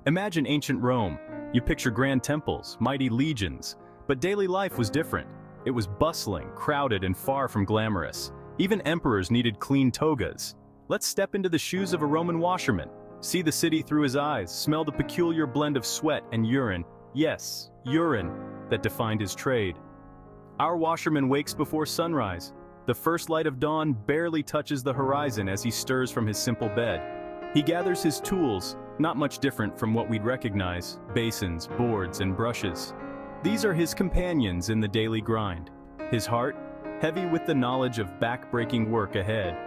Imagine ancient Rome. You picture grand temples, mighty legions, but daily life was different. It was bustling, crowded, and far from glamorous. Even emperors needed clean togas. Let's step into the shoes of a Roman washerman. See the city through his eyes, smell the peculiar blend of sweat and urine. Yes, urine, that defined his trade. Our washerman wakes before sunrise. The first light of dawn barely touches the horizon as he stirs from his simple bed. He gathers his tools, not much different from what we'd recognize: basins, boards, and brushes. These are his companions in the daily grind. His heart, heavy with the knowledge of back-breaking work ahead.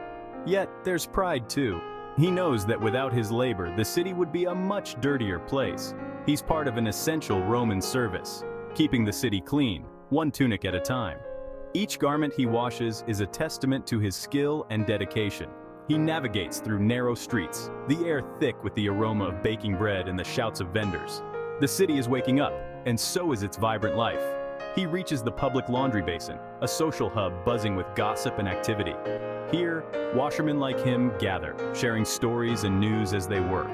Yet, there's pride too. He knows that without his labor, the city would be a much dirtier place. He's part of an essential Roman service, keeping the city clean, one tunic at a time. Each garment he washes is a testament to his skill and dedication. He navigates through narrow streets, the air thick with the aroma of baking bread and the shouts of vendors. The city is waking up, and so is its vibrant life. He reaches the public laundry basin, a social hub buzzing with gossip and activity. Here, washermen like him gather, sharing stories and news as they work.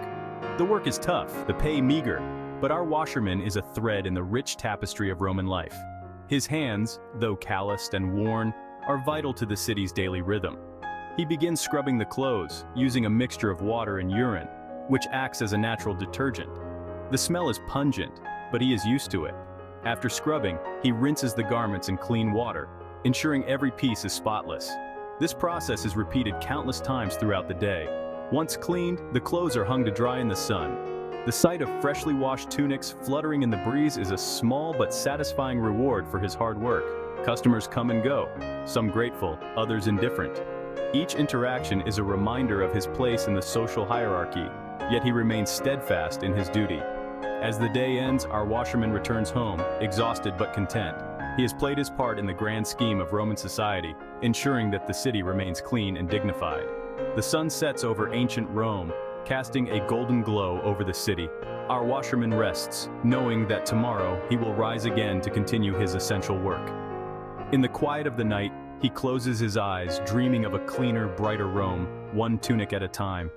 The work is tough, the pay meager, but our washerman is a thread in the rich tapestry of Roman life. His hands, though calloused and worn, are vital to the city's daily rhythm. He begins scrubbing the clothes, using a mixture of water and urine, which acts as a natural detergent. The smell is pungent, but he is used to it. After scrubbing, he rinses the garments in clean water, ensuring every piece is spotless. This process is repeated countless times throughout the day. Once cleaned, the clothes are hung to dry in the sun. The sight of freshly washed tunics fluttering in the breeze is a small but satisfying reward for his hard work. Customers come and go, some grateful, others indifferent. Each interaction is a reminder of his place in the social hierarchy, yet he remains steadfast in his duty. As the day ends, our washerman returns home, exhausted but content. He has played his part in the grand scheme of Roman society, ensuring that the city remains clean and dignified. The sun sets over ancient Rome, casting a golden glow over the city. Our washerman rests, knowing that tomorrow he will rise again to continue his essential work. In the quiet of the night, he closes his eyes, dreaming of a cleaner, brighter Rome, one tunic at a time.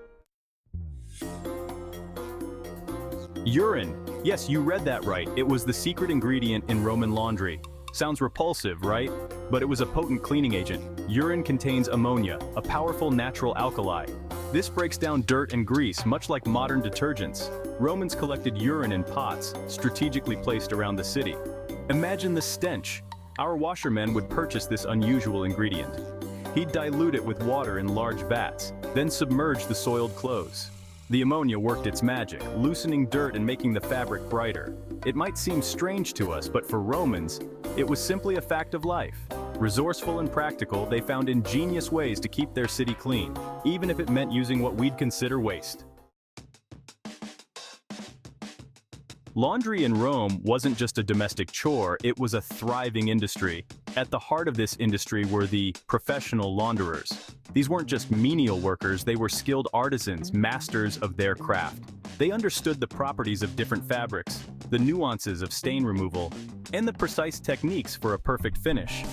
Urine. Yes, you read that right. It was the secret ingredient in Roman laundry. Sounds repulsive, right? But it was a potent cleaning agent. Urine contains ammonia, a powerful natural alkali. This breaks down dirt and grease, much like modern detergents. Romans collected urine in pots, strategically placed around the city. Imagine the stench. Our washerman would purchase this unusual ingredient. He'd dilute it with water in large vats, then submerge the soiled clothes. The ammonia worked its magic, loosening dirt and making the fabric brighter. It might seem strange to us, but for Romans, it was simply a fact of life. Resourceful and practical, they found ingenious ways to keep their city clean, even if it meant using what we'd consider waste. Laundry in Rome wasn't just a domestic chore, it was a thriving industry. At the heart of this industry were the professional launderers. These weren't just menial workers, they were skilled artisans, masters of their craft. They understood the properties of different fabrics, the nuances of stain removal, and the precise techniques for a perfect finish.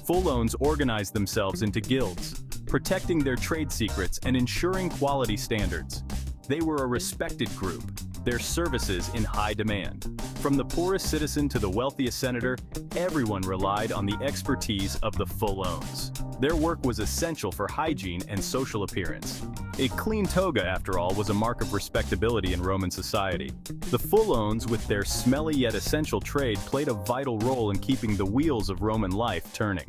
Fullones organized themselves into guilds, protecting their trade secrets and ensuring quality standards. They were a respected group, their services in high demand. From the poorest citizen to the wealthiest senator, everyone relied on the expertise of the Fullones. Their work was essential for hygiene and social appearance. A clean toga, after all, was a mark of respectability in Roman society. The Fullones, with their smelly yet essential trade, played a vital role in keeping the wheels of Roman life turning.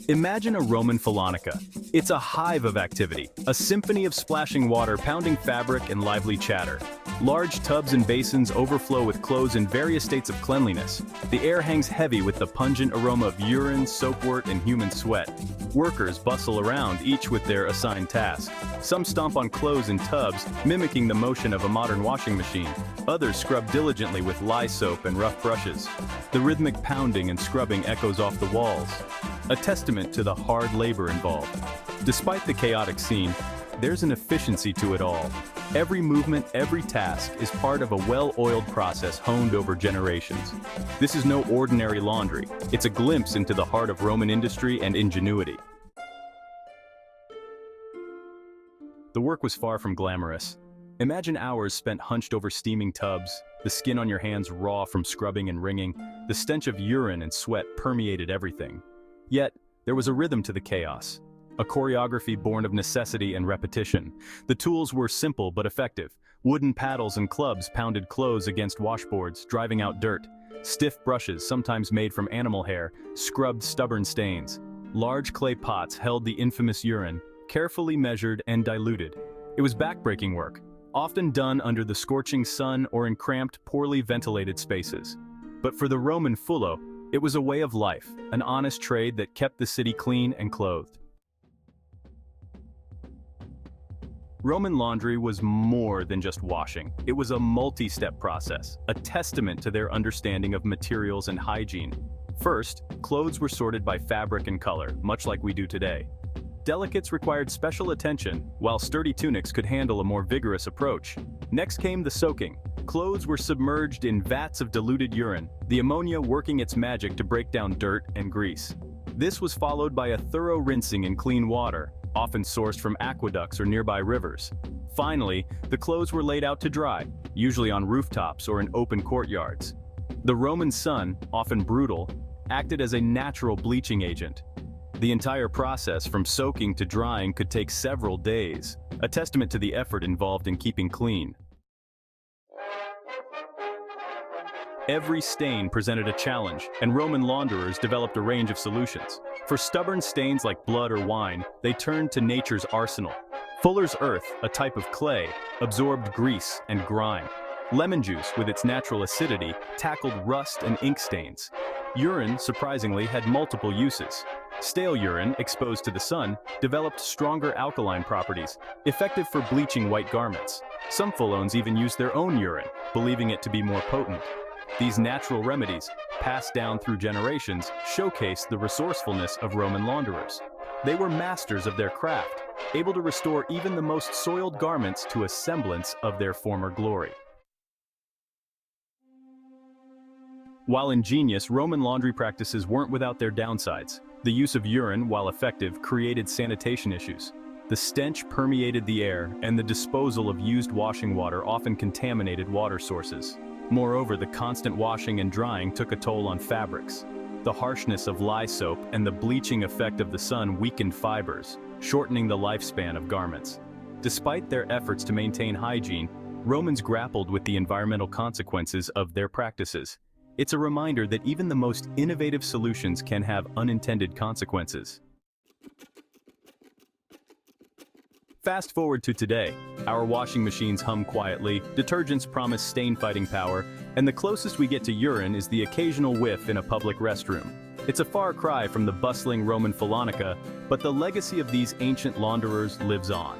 Imagine a Roman Follonica. It's a hive of activity, a symphony of splashing water, pounding fabric, and lively chatter. Large tubs and basins overflow with clothes in various states of cleanliness. The air hangs heavy with the pungent aroma of urine, soapwort, and human sweat. Workers bustle around, each with their assigned task. Some stomp on clothes in tubs, mimicking the motion of a modern washing machine. Others scrub diligently with lye soap and rough brushes. The rhythmic pounding and scrubbing echoes off the walls, a testament to the hard labor involved. Despite the chaotic scene, there's an efficiency to it all. Every movement, every task is part of a well-oiled process honed over generations. This is no ordinary laundry. It's a glimpse into the heart of Roman industry and ingenuity. the work was far from glamorous. Imagine hours spent hunched over steaming tubs, the skin on your hands raw from scrubbing and wringing, the stench of urine and sweat permeated everything. Yet, there was a rhythm to the chaos, a choreography born of necessity and repetition. The tools were simple but effective. Wooden paddles and clubs pounded clothes against washboards, driving out dirt. Stiff brushes, sometimes made from animal hair, scrubbed stubborn stains. Large clay pots held the infamous urine, carefully measured and diluted. It was backbreaking work, often done under the scorching sun or in cramped, poorly ventilated spaces. But for the Roman fullo, it was a way of life, an honest trade that kept the city clean and clothed. Roman laundry was more than just washing. It was a multi-step process, a testament to their understanding of materials and hygiene. First, clothes were sorted by fabric and color, much like we do today. Delicates required special attention, while sturdy tunics could handle a more vigorous approach. Next came the soaking. Clothes were submerged in vats of diluted urine, the ammonia working its magic to break down dirt and grease. This was followed by a thorough rinsing in clean water, often sourced from aqueducts or nearby rivers. Finally, the clothes were laid out to dry, usually on rooftops or in open courtyards. The Roman sun, often brutal, acted as a natural bleaching agent. The entire process from soaking to drying could take several days, a testament to the effort involved in keeping clean. Every stain presented a challenge, and Roman launderers developed a range of solutions. For stubborn stains like blood or wine, they turned to nature's arsenal. Fuller's earth, a type of clay, absorbed grease and grime. Lemon juice, with its natural acidity, tackled rust and ink stains. Urine, surprisingly, had multiple uses. Stale urine, exposed to the sun, developed stronger alkaline properties, effective for bleaching white garments. Some Fullones even used their own urine, believing it to be more potent. These natural remedies, passed down through generations, showcase the resourcefulness of Roman launderers. They were masters of their craft, able to restore even the most soiled garments to a semblance of their former glory. While ingenious, Roman laundry practices weren't without their downsides. The use of urine, while effective, created sanitation issues. The stench permeated the air, and the disposal of used washing water often contaminated water sources. Moreover, the constant washing and drying took a toll on fabrics. The harshness of lye soap and the bleaching effect of the sun weakened fibers, shortening the lifespan of garments. Despite their efforts to maintain hygiene, Romans grappled with the environmental consequences of their practices. It's a reminder that even the most innovative solutions can have unintended consequences. Fast forward to today. Our washing machines hum quietly, detergents promise stain-fighting power, and the closest we get to urine is the occasional whiff in a public restroom. It's a far cry from the bustling Roman Phalanxa, but the legacy of these ancient launderers lives on.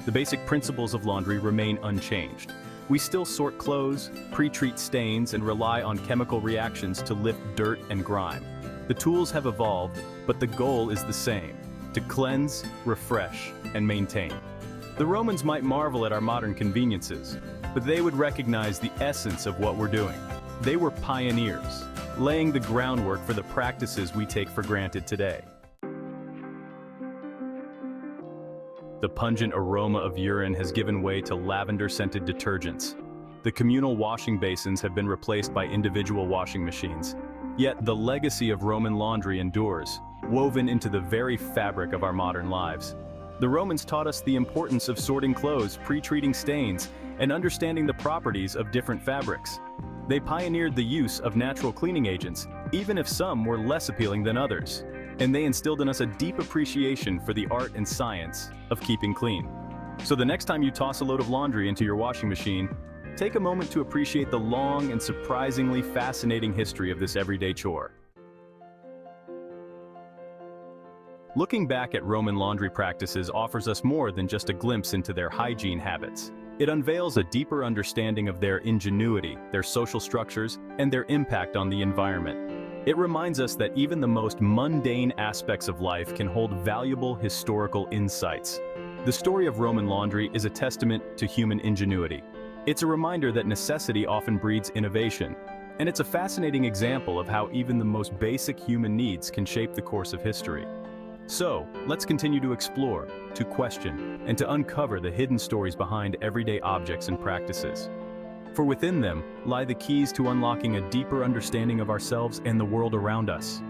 The basic principles of laundry remain unchanged. We still sort clothes, pre-treat stains, and rely on chemical reactions to lift dirt and grime. The tools have evolved, but the goal is the same: to cleanse, refresh, and maintain. The Romans might marvel at our modern conveniences, but they would recognize the essence of what we're doing. They were pioneers, laying the groundwork for the practices we take for granted today. The pungent aroma of urine has given way to lavender-scented detergents. The communal washing basins have been replaced by individual washing machines. Yet the legacy of Roman laundry endures, woven into the very fabric of our modern lives. The Romans taught us the importance of sorting clothes, pre-treating stains, and understanding the properties of different fabrics. They pioneered the use of natural cleaning agents, even if some were less appealing than others. And they instilled in us a deep appreciation for the art and science of keeping clean. So the next time you toss a load of laundry into your washing machine, take a moment to appreciate the long and surprisingly fascinating history of this everyday chore. Looking back at Roman laundry practices offers us more than just a glimpse into their hygiene habits. It unveils a deeper understanding of their ingenuity, their social structures, and their impact on the environment. It reminds us that even the most mundane aspects of life can hold valuable historical insights. The story of Roman laundry is a testament to human ingenuity. It's a reminder that necessity often breeds innovation, and it's a fascinating example of how even the most basic human needs can shape the course of history. So, let's continue to explore, to question, and to uncover the hidden stories behind everyday objects and practices. For within them lie the keys to unlocking a deeper understanding of ourselves and the world around us.